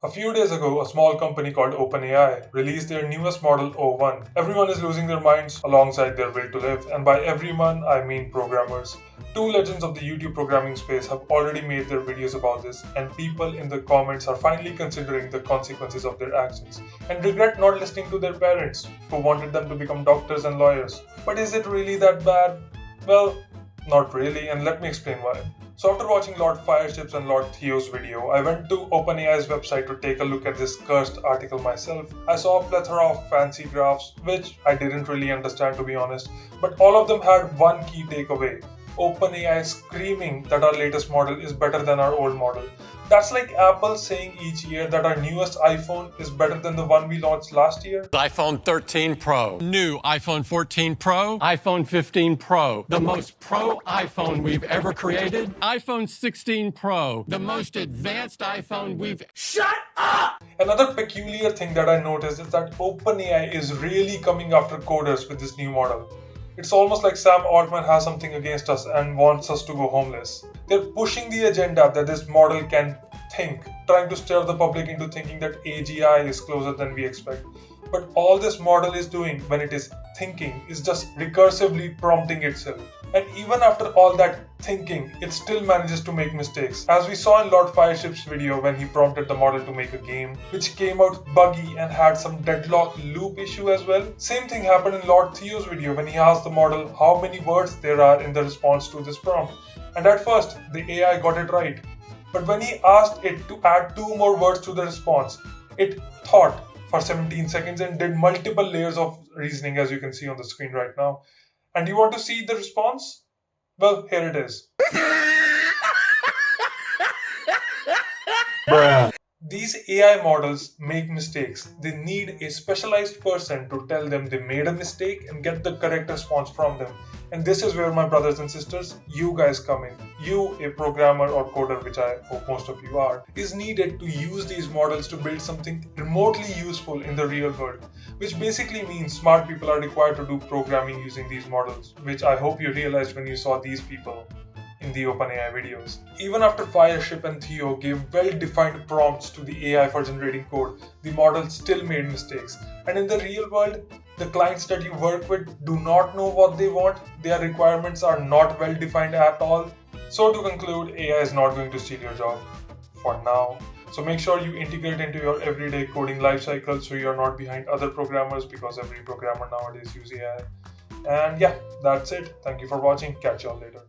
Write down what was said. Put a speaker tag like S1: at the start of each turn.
S1: A few days ago, a small company called OpenAI released their newest model O1. Everyone is losing their minds alongside their will to live, and by everyone, I mean programmers. Two legends of the YouTube programming space have already made their videos about this, and people in the comments are finally considering the consequences of their actions and regret not listening to their parents who wanted them to become doctors and lawyers. But is it really that bad? Well, not really, and let me explain why. So after watching Lord Fireships and Lord Theo's video, I went to OpenAI's website to take a look at this cursed article myself. I saw a plethora of fancy graphs, which I didn't really understand to be honest, but all of them had one key takeaway. OpenAI screaming that our latest model is better than our old model. That's like Apple saying each year that our newest iPhone is better than the one we launched last year.
S2: iPhone 13 Pro, new iPhone 14 Pro, iPhone 15 Pro, the most pro iPhone we've ever created, iPhone 16 Pro, the most advanced iPhone we've... Shut up!
S1: Another peculiar thing that I noticed is that OpenAI is really coming after coders with this new model. It's almost like Sam Altman has something against us and wants us to go homeless. They're pushing the agenda that this model can think, trying to stir the public into thinking that AGI is closer than we expect. But all this model is doing when it is thinking is just recursively prompting itself. And even after all that thinking, it still manages to make mistakes. As we saw in Lord Fireship's video when he prompted the model to make a game, which came out buggy and had some deadlock loop issue as well. Same thing happened in Lord Theo's video when he asked the model how many words there are in the response to this prompt. And at first, the AI got it right. But when he asked it to add 2 more words to the response, it thought for 17 seconds and did multiple layers of reasoning, as you can see on the screen right now. And you want to see the response? Well, here it is.
S3: Bruh.
S1: These AI models make mistakes. They need a specialized person to tell them they made a mistake and get the correct response from them. And this is where, my brothers and sisters, you guys come in. You, a programmer or coder, which I hope most of you are, is needed to use these models to build something remotely useful in the real world. Which basically means smart people are required to do programming using these models, which I hope you realized when you saw these people in the OpenAI videos. Even after Fireship and Theo gave well-defined prompts to the AI for generating code, the model still made mistakes. And in the real world, the clients that you work with do not know what they want, their requirements are not well-defined at all. So to conclude, AI is not going to steal your job, for now. So make sure you integrate into your everyday coding lifecycle so you're not behind other programmers, because every programmer nowadays uses AI. And yeah, that's it. Thank you for watching. Catch y'all later.